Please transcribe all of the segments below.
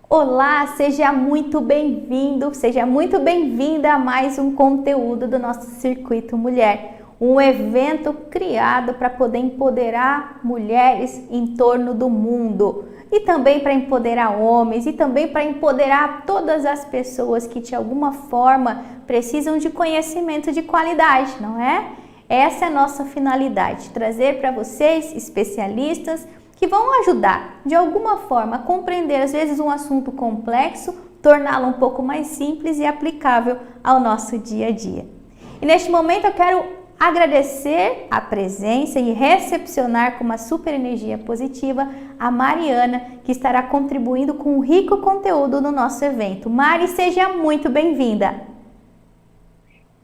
Olá, seja muito bem-vindo, seja muito bem-vinda a mais um conteúdo do nosso Circuito Mulher, um evento criado para poder empoderar mulheres em torno do mundo e também para empoderar homens e também para empoderar todas as pessoas que de alguma forma precisam de conhecimento de qualidade, não é? Essa é a nossa finalidade, trazer para vocês especialistas que vão ajudar, de alguma forma, a compreender, às vezes, um assunto complexo, torná-lo um pouco mais simples e aplicável ao nosso dia a dia. E neste momento eu quero agradecer a presença e recepcionar com uma super energia positiva a Mariana, que estará contribuindo com um rico conteúdo no nosso evento. Mari, seja muito bem-vinda!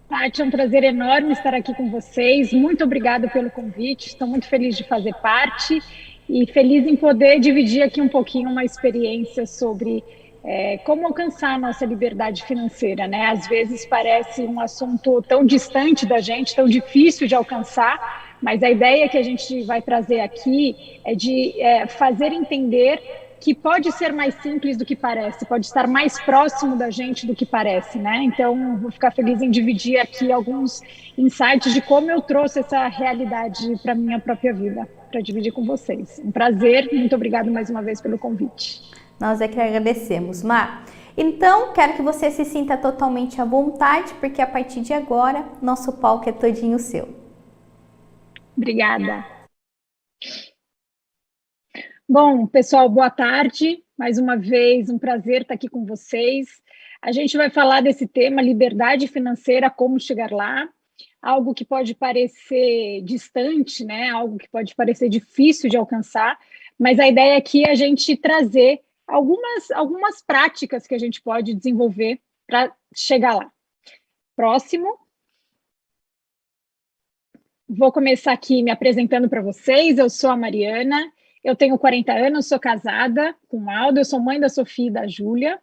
Tati, é um prazer enorme estar aqui com vocês. Muito obrigada pelo convite. Estou muito feliz de fazer parte e feliz em poder dividir aqui um pouquinho uma experiência sobre como alcançar a nossa liberdade financeira, né? Às vezes parece um assunto tão distante da gente, tão difícil de alcançar, mas a ideia que a gente vai trazer aqui é de fazer entender que pode ser mais simples do que parece, pode estar mais próximo da gente do que parece, né? Então, vou ficar feliz em dividir aqui alguns insights de como eu trouxe essa realidade para a minha própria vida, para dividir com vocês. Um prazer, muito obrigada mais uma vez pelo convite. Nós é que agradecemos, Mar. Então, quero que você se sinta totalmente à vontade, porque a partir de agora, nosso palco é todinho seu. Obrigada. Bom, pessoal, boa tarde. Mais uma vez, um prazer estar aqui com vocês. A gente vai falar desse tema, liberdade financeira, como chegar lá. Algo que pode parecer distante, né? Algo que pode parecer difícil de alcançar, mas a ideia aqui é a gente trazer algumas práticas que a gente pode desenvolver para chegar lá. Próximo. Vou começar aqui me apresentando para vocês. Eu sou a Mariana. Eu tenho 40 anos, sou casada com o Aldo, eu sou mãe da Sofia e da Júlia.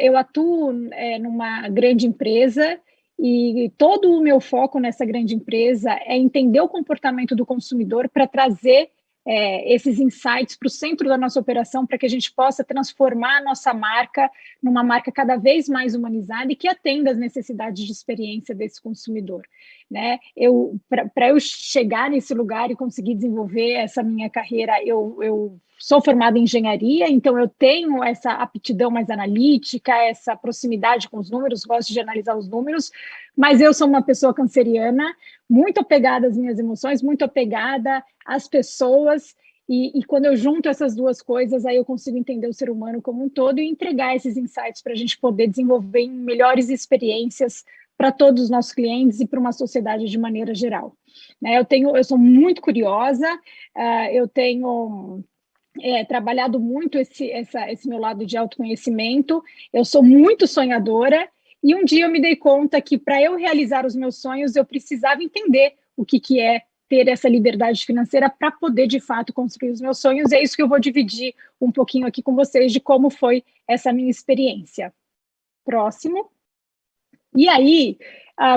Eu atuo numa grande empresa e todo o meu foco nessa grande empresa é entender o comportamento do consumidor para trazer esses insights para o centro da nossa operação, para que a gente possa transformar a nossa marca numa marca cada vez mais humanizada e que atenda às necessidades de experiência desse consumidor, né? Para eu chegar nesse lugar e conseguir desenvolver essa minha carreira, eu sou formada em engenharia, então eu tenho essa aptidão mais analítica, essa proximidade com os números, gosto de analisar os números, mas eu sou uma pessoa canceriana, muito apegada às minhas emoções, muito apegada às pessoas, e quando eu junto essas duas coisas, aí eu consigo entender o ser humano como um todo e entregar esses insights para a gente poder desenvolver melhores experiências para todos os nossos clientes e para uma sociedade de maneira geral. Né? Eu sou muito curiosa, eu tenho trabalhado muito esse meu lado de autoconhecimento, eu sou muito sonhadora, e um dia eu me dei conta que para eu realizar os meus sonhos, eu precisava entender o que é ter essa liberdade financeira para poder, de fato, construir os meus sonhos. É isso que eu vou dividir um pouquinho aqui com vocês de como foi essa minha experiência. Próximo. E aí,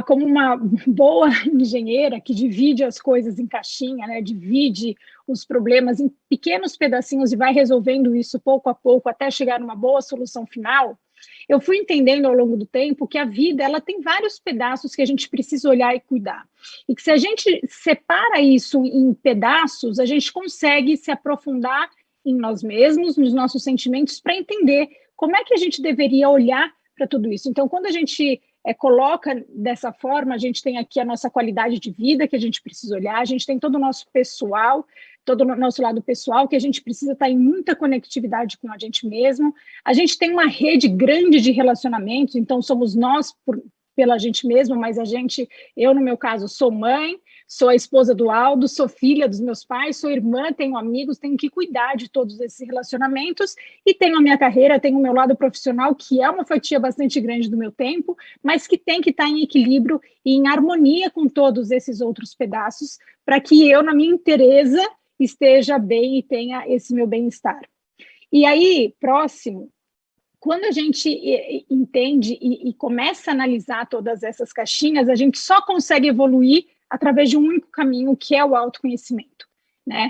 como uma boa engenheira que divide as coisas em caixinha, né, divide os problemas em pequenos pedacinhos e vai resolvendo isso pouco a pouco até chegar numa boa solução final, eu fui entendendo ao longo do tempo que a vida ela tem vários pedaços que a gente precisa olhar e cuidar. E que se a gente separa isso em pedaços, a gente consegue se aprofundar em nós mesmos, nos nossos sentimentos, para entender como é que a gente deveria olhar para tudo isso. Então, quando a gente coloca dessa forma, a gente tem aqui a nossa qualidade de vida que a gente precisa olhar, a gente tem todo o nosso pessoal, todo o nosso lado pessoal, que a gente precisa estar em muita conectividade com a gente mesmo, a gente tem uma rede grande de relacionamentos, então somos nós pela gente mesmo, mas eu no meu caso sou mãe, sou a esposa do Aldo, sou filha dos meus pais, sou irmã, tenho amigos, tenho que cuidar de todos esses relacionamentos e tenho a minha carreira, tenho o meu lado profissional, que é uma fatia bastante grande do meu tempo, mas que tem que estar em equilíbrio e em harmonia com todos esses outros pedaços para que eu, na minha inteireza, esteja bem e tenha esse meu bem-estar. E aí, próximo, quando a gente entende e começa a analisar todas essas caixinhas, a gente só consegue evoluir através de um único caminho, que é o autoconhecimento, né?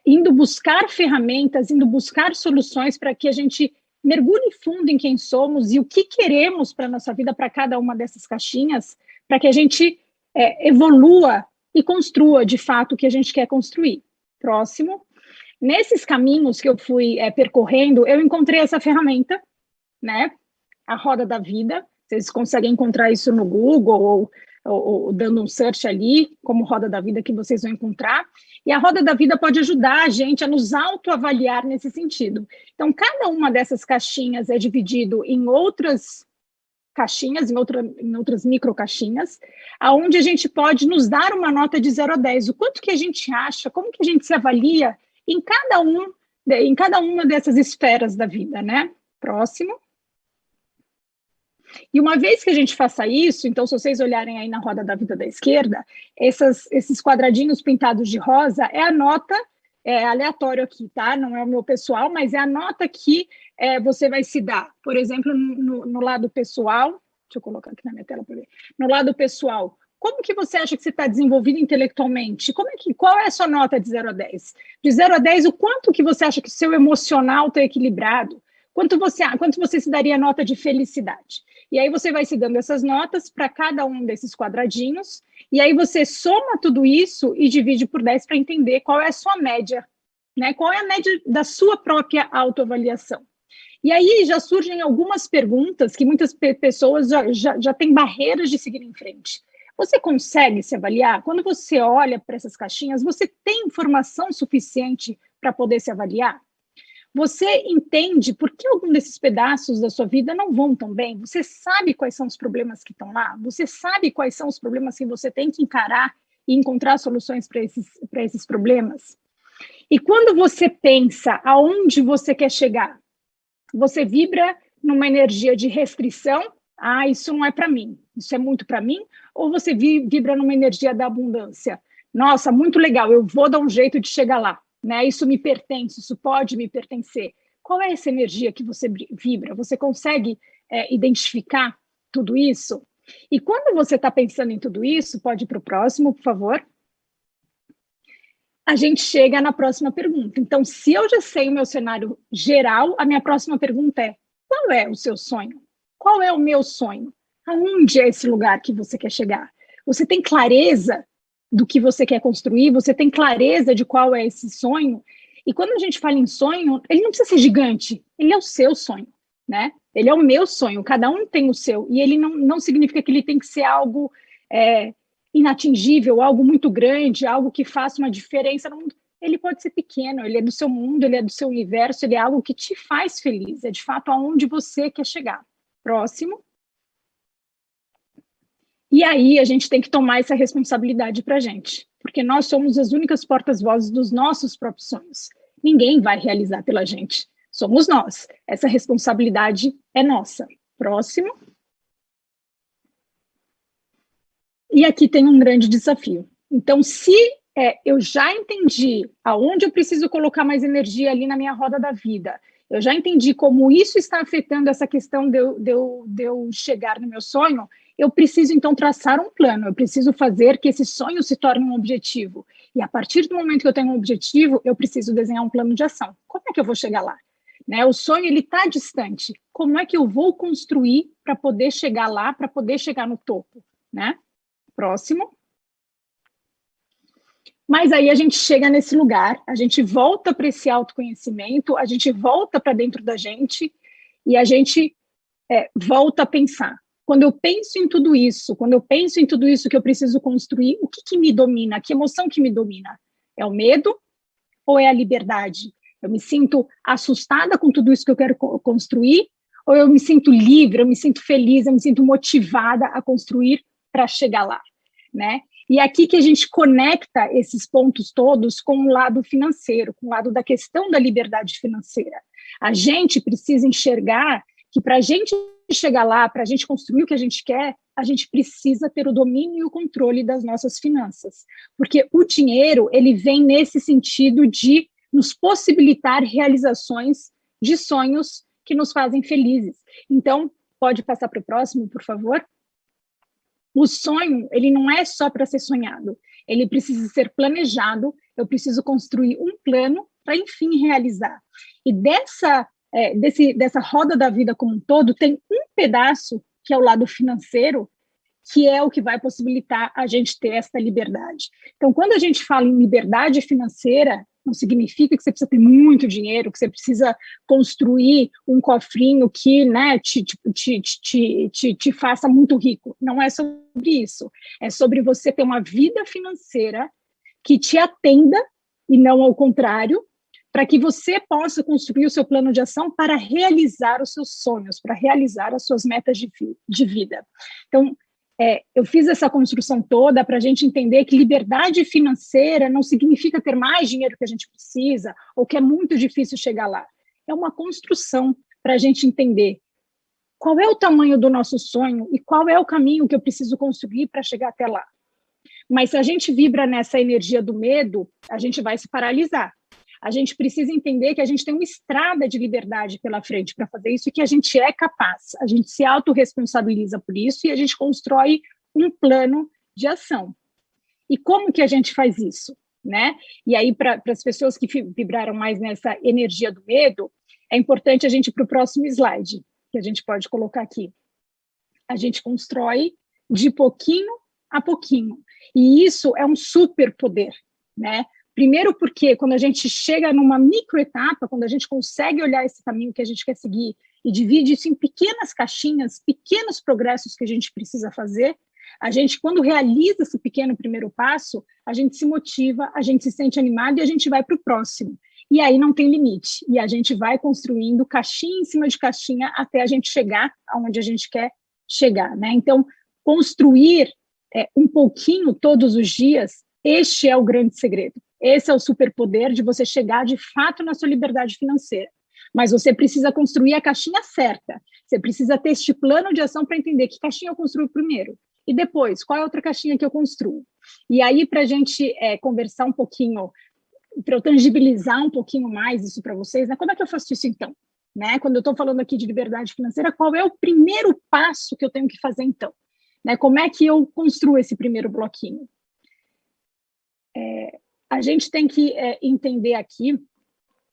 Indo buscar ferramentas, indo buscar soluções para que a gente mergulhe fundo em quem somos e o que queremos para a nossa vida, para cada uma dessas caixinhas, para que a gente evolua e construa, de fato, o que a gente quer construir. Próximo. Nesses caminhos que eu fui percorrendo, eu encontrei essa ferramenta, né? A Roda da Vida. Vocês conseguem encontrar isso no Google ou dando um search ali, como Roda da Vida, que vocês vão encontrar. E a Roda da Vida pode ajudar a gente a nos autoavaliar nesse sentido. Então, cada uma dessas caixinhas é dividido em outras caixinhas, em outras micro caixinhas, aonde a gente pode nos dar uma nota de 0 a 10. O quanto que a gente acha, como que a gente se avalia em cada uma dessas esferas da vida, né? Próximo. E uma vez que a gente faça isso, então, se vocês olharem aí na Roda da Vida da esquerda, esses quadradinhos pintados de rosa é a nota, aleatório aqui, tá? Não é o meu pessoal, mas é a nota que você vai se dar. Por exemplo, no lado pessoal, deixa eu colocar aqui na minha tela para ver. No lado pessoal, como que você acha que você está desenvolvido intelectualmente? Qual é a sua nota de 0 a 10? De 0 a 10, o quanto que você acha que o seu emocional está equilibrado? Quanto você se daria nota de felicidade? E aí você vai se dando essas notas para cada um desses quadradinhos, e aí você soma tudo isso e divide por 10 para entender qual é a sua média, né? Qual é a média da sua própria autoavaliação. E aí já surgem algumas perguntas que muitas pessoas já têm barreiras de seguir em frente. Você consegue se avaliar? Quando você olha para essas caixinhas, você tem informação suficiente para poder se avaliar? Você entende por que algum desses pedaços da sua vida não vão tão bem? Você sabe quais são os problemas que estão lá? Você sabe quais são os problemas que você tem que encarar e encontrar soluções para esses problemas? E quando você pensa aonde você quer chegar, você vibra numa energia de restrição? Ah, isso não é para mim, isso é muito para mim? Ou você vibra numa energia da abundância? Nossa, muito legal, eu vou dar um jeito de chegar lá. Né? Isso me pertence, isso pode me pertencer. Qual é essa energia que você vibra? Você consegue identificar tudo isso? E quando você está pensando em tudo isso, pode ir para o próximo, por favor. A gente chega na próxima pergunta. Então, se eu já sei o meu cenário geral, a minha próxima pergunta é: qual é o seu sonho? Qual é o meu sonho? Aonde é esse lugar que você quer chegar? Você tem clareza do que você quer construir? Você tem clareza de qual é esse sonho? E quando a gente fala em sonho, ele não precisa ser gigante, ele é o seu sonho, né? Ele é o meu sonho, cada um tem o seu, e ele não significa que ele tem que ser algo inatingível, algo muito grande, algo que faça uma diferença no mundo. Ele pode ser pequeno, ele é do seu mundo, ele é do seu universo, ele é algo que te faz feliz, é de fato aonde você quer chegar. Próximo. E aí a gente tem que tomar essa responsabilidade para a gente, porque nós somos as únicas portas-vozes dos nossos próprios sonhos. Ninguém vai realizar pela gente, somos nós. Essa responsabilidade é nossa. Próximo. E aqui tem um grande desafio. Então, se eu já entendi aonde eu preciso colocar mais energia ali na minha roda da vida, eu já entendi como isso está afetando essa questão de eu chegar no meu sonho, eu preciso, então, traçar um plano, eu preciso fazer que esse sonho se torne um objetivo. E a partir do momento que eu tenho um objetivo, eu preciso desenhar um plano de ação. Como é que eu vou chegar lá? Né? O sonho, ele está distante. Como é que eu vou construir para poder chegar lá, para poder chegar no topo? Né? Próximo. Mas aí a gente chega nesse lugar, a gente volta para esse autoconhecimento, a gente volta para dentro da gente e a gente volta a pensar. Quando eu penso em tudo isso, que eu preciso construir, o que me domina? Que emoção que me domina? É o medo ou é a liberdade? Eu me sinto assustada com tudo isso que eu quero construir, ou eu me sinto livre, eu me sinto feliz, eu me sinto motivada a construir para chegar lá, né? E é aqui que a gente conecta esses pontos todos com o lado financeiro, com o lado da questão da liberdade financeira. A gente precisa enxergar que para a gente chegar lá, para a gente construir o que a gente quer, a gente precisa ter o domínio e o controle das nossas finanças. Porque o dinheiro, ele vem nesse sentido de nos possibilitar realizações de sonhos que nos fazem felizes. Então, pode passar para o próximo, por favor? O sonho, ele não é só para ser sonhado, ele precisa ser planejado, eu preciso construir um plano para, enfim, realizar. E dessa dessa roda da vida como um todo, tem um pedaço, que é o lado financeiro, que é o que vai possibilitar a gente ter essa liberdade. Então, quando a gente fala em liberdade financeira, não significa que você precisa ter muito dinheiro, que você precisa construir um cofrinho que, né, te faça muito rico. Não é sobre isso. É sobre você ter uma vida financeira que te atenda, e não ao contrário, para que você possa construir o seu plano de ação para realizar os seus sonhos, para realizar as suas metas de vida. Então, eu fiz essa construção toda para a gente entender que liberdade financeira não significa ter mais dinheiro que a gente precisa, ou que é muito difícil chegar lá. É uma construção para a gente entender qual é o tamanho do nosso sonho e qual é o caminho que eu preciso construir para chegar até lá. Mas se a gente vibra nessa energia do medo, a gente vai se paralisar. A gente precisa entender que a gente tem uma estrada de liberdade pela frente para fazer isso e que a gente é capaz. A gente se autorresponsabiliza por isso e a gente constrói um plano de ação. E como que a gente faz isso, né? E aí, para as pessoas que vibraram mais nessa energia do medo, é importante a gente ir para o próximo slide, que a gente pode colocar aqui. A gente constrói de pouquinho a pouquinho. E isso é um superpoder, né? Primeiro porque quando a gente chega numa microetapa, quando a gente consegue olhar esse caminho que a gente quer seguir e divide isso em pequenas caixinhas, pequenos progressos que a gente precisa fazer, a gente, quando realiza esse pequeno primeiro passo, a gente se motiva, a gente se sente animado e a gente vai para o próximo. E aí não tem limite. E a gente vai construindo caixinha em cima de caixinha até a gente chegar aonde a gente quer chegar, né? Então, construir um pouquinho todos os dias, este é o grande segredo. Esse é o superpoder de você chegar de fato na sua liberdade financeira. Mas você precisa construir a caixinha certa. Você precisa ter este plano de ação para entender que caixinha eu construo primeiro. E depois, qual é a outra caixinha que eu construo? E aí, para a gente conversar um pouquinho, para eu tangibilizar um pouquinho mais isso para vocês, né? Como é que eu faço isso então? Né? Quando eu estou falando aqui de liberdade financeira, qual é o primeiro passo que eu tenho que fazer então? Né? Como é que eu construo esse primeiro bloquinho? A gente tem que entender aqui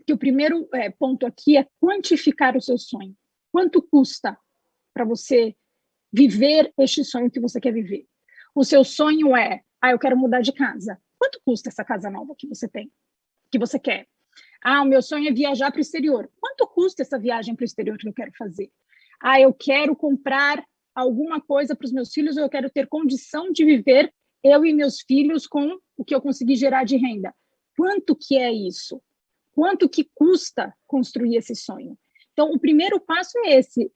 que o primeiro ponto aqui é quantificar o seu sonho. Quanto custa para você viver este sonho que você quer viver? O seu sonho é, eu quero mudar de casa. Quanto custa essa casa nova que você tem, que você quer? O meu sonho é viajar para o exterior. Quanto custa essa viagem para o exterior que eu quero fazer? Eu quero comprar alguma coisa para os meus filhos, ou eu quero ter condição de viver eu e meus filhos com o que eu consegui gerar de renda. Quanto que é isso? Quanto que custa construir esse sonho? Então, o primeiro passo é esse,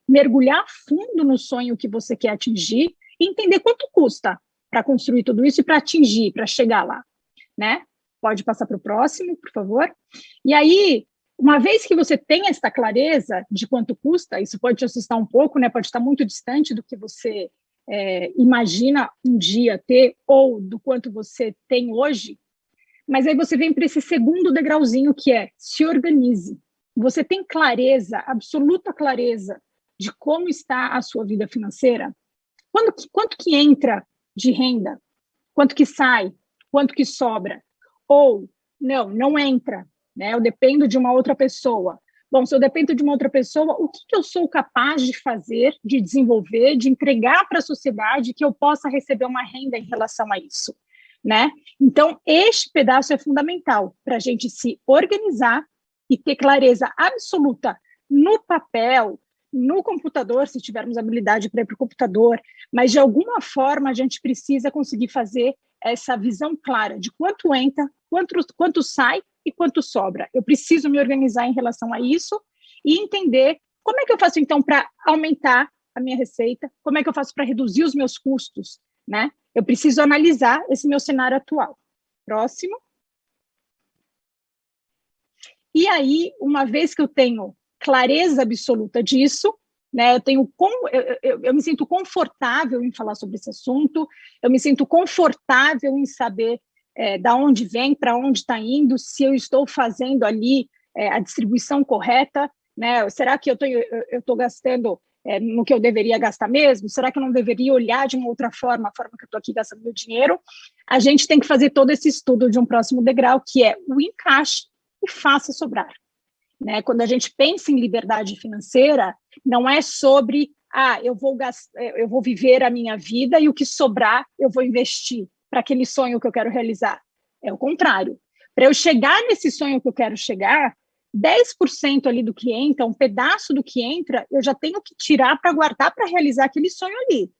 mergulhar fundo no sonho que você quer atingir e entender quanto custa para construir tudo isso e para atingir, para chegar lá, né? Pode passar para o próximo, por favor. E aí, uma vez que você tem essa clareza de quanto custa, isso pode te assustar um pouco, né? Pode estar muito distante do que você imagina um dia ter ou do quanto você tem hoje, mas aí você vem para esse segundo degrauzinho que é se organize. Você tem clareza, absoluta clareza de como está a sua vida financeira? Quanto que entra de renda? Quanto que sai? Quanto que sobra? Ou, não entra, né? Eu dependo de uma outra pessoa. Bom, se eu dependo de uma outra pessoa, o que eu sou capaz de fazer, de desenvolver, de entregar para a sociedade que eu possa receber uma renda em relação a isso, né? Então, este pedaço é fundamental para a gente se organizar e ter clareza absoluta no papel, no computador, se tivermos habilidade para ir para o computador, mas de alguma forma a gente precisa conseguir fazer essa visão clara de quanto entra, quanto sai e quanto sobra. Eu preciso me organizar em relação a isso e entender como é que eu faço, então, para aumentar a minha receita, como é que eu faço para reduzir os meus custos, né? Eu preciso analisar esse meu cenário atual. Próximo. E aí, uma vez que eu tenho clareza absoluta disso, né, eu me sinto confortável em falar sobre esse assunto, eu me sinto confortável em saber da onde vem, para onde está indo, se eu estou fazendo ali a distribuição correta, né? Será que eu estou gastando no que eu deveria gastar mesmo? Será que eu não deveria olhar de uma outra forma, a forma que eu estou aqui gastando meu dinheiro? A gente tem que fazer todo esse estudo de um próximo degrau, que é o encaixe e faça sobrar. né? Quando a gente pensa em liberdade financeira, não é sobre, eu vou viver a minha vida e o que sobrar eu vou investir para aquele sonho que eu quero realizar. É o contrário. Para eu chegar nesse sonho que eu quero chegar, 10% ali do que entra, um pedaço do que entra, eu já tenho que tirar para guardar para realizar aquele sonho ali.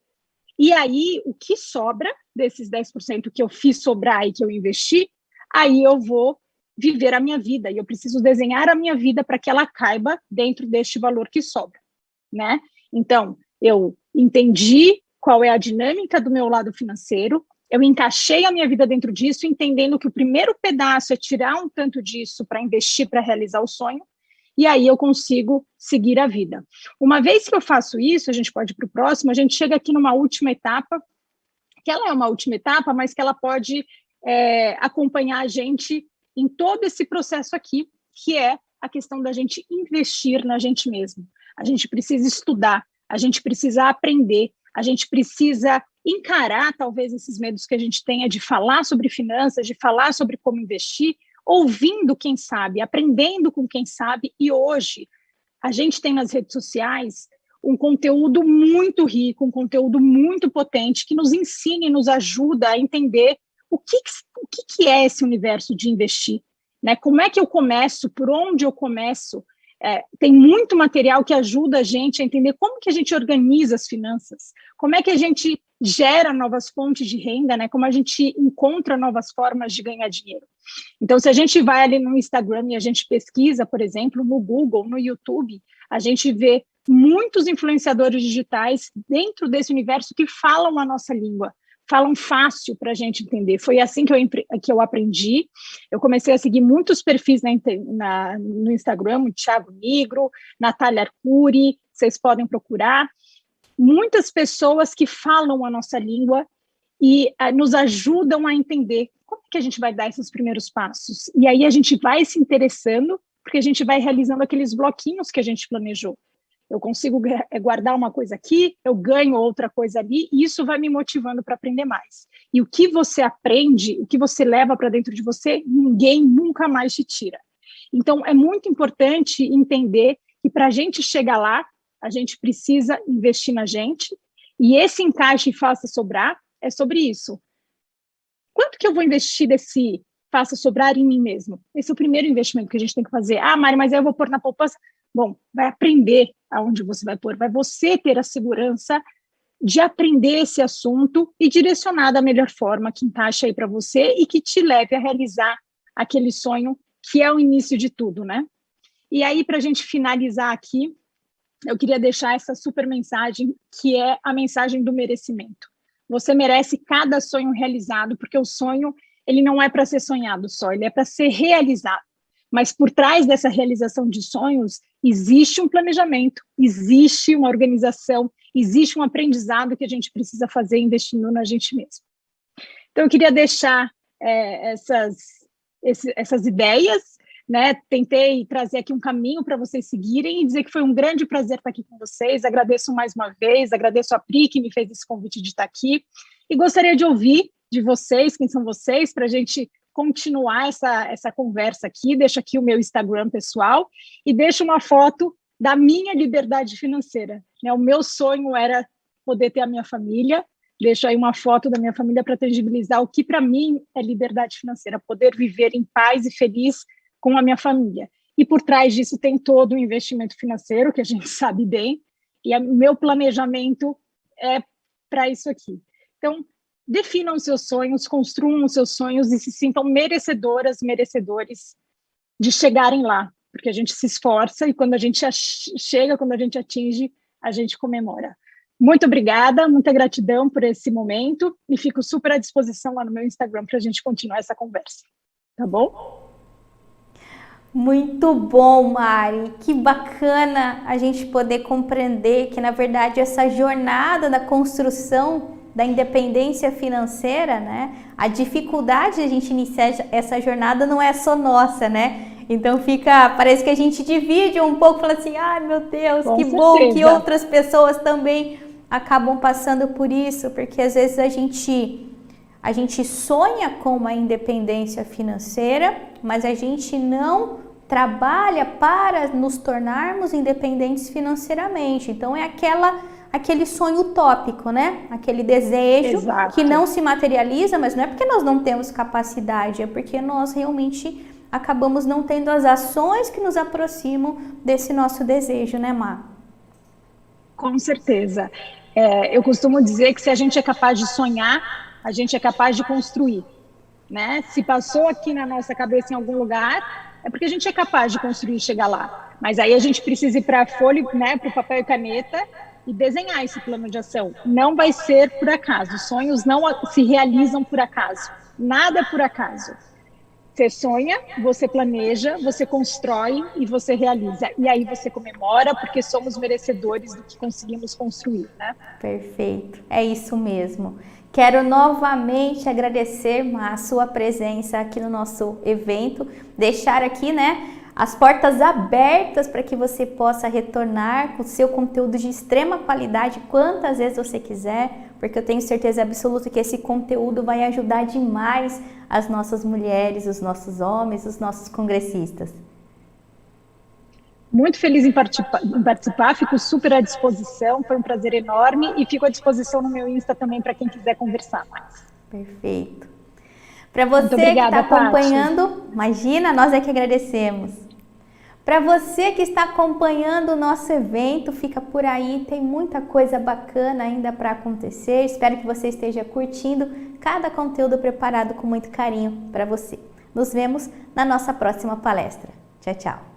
E aí, o que sobra desses 10% que eu fiz sobrar e que eu investi, aí eu vou viver a minha vida. E eu preciso desenhar a minha vida para que ela caiba dentro deste valor que sobra, né? Então, eu entendi qual é a dinâmica do meu lado financeiro, eu encaixei a minha vida dentro disso, entendendo que o primeiro pedaço é tirar um tanto disso para investir, para realizar o sonho, e aí eu consigo seguir a vida. Uma vez que eu faço isso, a gente pode ir para o próximo, a gente chega aqui numa última etapa, que ela é uma última etapa, mas que ela pode acompanhar a gente em todo esse processo aqui, que é a questão da gente investir na gente mesmo. A gente precisa estudar, a gente precisa aprender, a gente precisa encarar talvez esses medos que a gente tenha de falar sobre finanças, de falar sobre como investir, ouvindo quem sabe, aprendendo com quem sabe. E hoje a gente tem nas redes sociais um conteúdo muito rico, um conteúdo muito potente que nos ensina e nos ajuda a entender o que é esse universo de investir, né? Como é que eu começo, por onde eu começo? Tem muito material que ajuda a gente a entender como que a gente organiza as finanças, como é que a gente gera novas fontes de renda, né? Como a gente encontra novas formas de ganhar dinheiro. Então, se a gente vai ali no Instagram e a gente pesquisa, por exemplo, no Google, no YouTube, a gente vê muitos influenciadores digitais dentro desse universo que falam a nossa língua, falam fácil para a gente entender. Foi assim que eu aprendi. Eu comecei a seguir muitos perfis no Instagram, o Thiago Nigro, Natália Arcuri, vocês podem procurar. Muitas pessoas que falam a nossa língua e nos ajudam a entender como que a gente vai dar esses primeiros passos. E aí a gente vai se interessando, porque a gente vai realizando aqueles bloquinhos que a gente planejou. Eu consigo guardar uma coisa aqui, eu ganho outra coisa ali, e isso vai me motivando para aprender mais. E o que você aprende, o que você leva para dentro de você, ninguém nunca mais te tira. Então, é muito importante entender que para a gente chegar lá, a gente precisa investir na gente, e esse encaixe Faça Sobrar é sobre isso. Quanto que eu vou investir desse Faça Sobrar em mim mesmo? Esse é o primeiro investimento que a gente tem que fazer. Mari, mas aí eu vou pôr na poupança. Bom, vai aprender aonde você vai pôr, vai você ter a segurança de aprender esse assunto e direcionar da melhor forma que encaixa aí para você e que te leve a realizar aquele sonho que é o início de tudo, né? E aí, para a gente finalizar aqui, eu queria deixar essa super mensagem, que é a mensagem do merecimento. Você merece cada sonho realizado, porque o sonho, ele não é para ser sonhado só, ele é para ser realizado. Mas por trás dessa realização de sonhos, existe um planejamento, existe uma organização, existe um aprendizado que a gente precisa fazer investindo na gente mesmo. Então, eu queria deixar essas ideias, né? Tentei trazer aqui um caminho para vocês seguirem e dizer que foi um grande prazer estar aqui com vocês. Agradeço mais uma vez, agradeço a Pri, que me fez esse convite de estar aqui. E gostaria de ouvir de vocês, quem são vocês, para a gente continuar essa conversa aqui. Deixo aqui o meu Instagram pessoal e deixo uma foto da minha liberdade financeira, né? O meu sonho era poder ter a minha família. Deixo aí uma foto da minha família para tangibilizar o que para mim é liberdade financeira, poder viver em paz e feliz com a minha família. E por trás disso tem todo o investimento financeiro, que a gente sabe bem, e o meu planejamento é para isso aqui. Então, definam os seus sonhos, construam os seus sonhos e se sintam merecedoras, merecedores de chegarem lá, porque a gente se esforça e quando a gente chega, quando a gente atinge, a gente comemora. Muito obrigada, muita gratidão por esse momento e fico super à disposição lá no meu Instagram para a gente continuar essa conversa. Tá bom? Muito bom, Mari. Que bacana a gente poder compreender que, na verdade, essa jornada da construção da independência financeira, né? A dificuldade de a gente iniciar essa jornada não é só nossa, né? Então parece que a gente divide um pouco, fala assim, meu Deus, que bom que outras pessoas também acabam passando por isso, porque às vezes a gente sonha com uma independência financeira, mas a gente não trabalha para nos tornarmos independentes financeiramente. Então é aquele sonho utópico, né? Aquele desejo Exato. que não se materializa, mas não é porque nós não temos capacidade, é porque nós realmente acabamos não tendo as ações que nos aproximam desse nosso desejo, né, Má? Com certeza. Eu costumo dizer que se a gente é capaz de sonhar, a gente é capaz de construir, né? Se passou aqui na nossa cabeça em algum lugar, é porque a gente é capaz de construir e chegar lá. Mas aí a gente precisa ir para a folha, né, para o papel e caneta e desenhar esse plano de ação. Não vai ser por acaso. Sonhos não se realizam por acaso. Nada é por acaso. Você sonha, você planeja, você constrói e você realiza. E aí você comemora porque somos merecedores do que conseguimos construir, né? Perfeito, é isso mesmo. Quero novamente agradecer a sua presença aqui no nosso evento, deixar aqui, né, as portas abertas para que você possa retornar com o seu conteúdo de extrema qualidade quantas vezes você quiser, porque eu tenho certeza absoluta que esse conteúdo vai ajudar demais as nossas mulheres, os nossos homens, os nossos congressistas. Muito feliz em participar, fico super à disposição, foi um prazer enorme e fico à disposição no meu Insta também para quem quiser conversar mais. Perfeito. Para você obrigada, que está acompanhando, imagina, nós é que agradecemos. Para você que está acompanhando o nosso evento, fica por aí, tem muita coisa bacana ainda para acontecer. Espero que você esteja curtindo cada conteúdo preparado com muito carinho para você. Nos vemos na nossa próxima palestra. Tchau, tchau.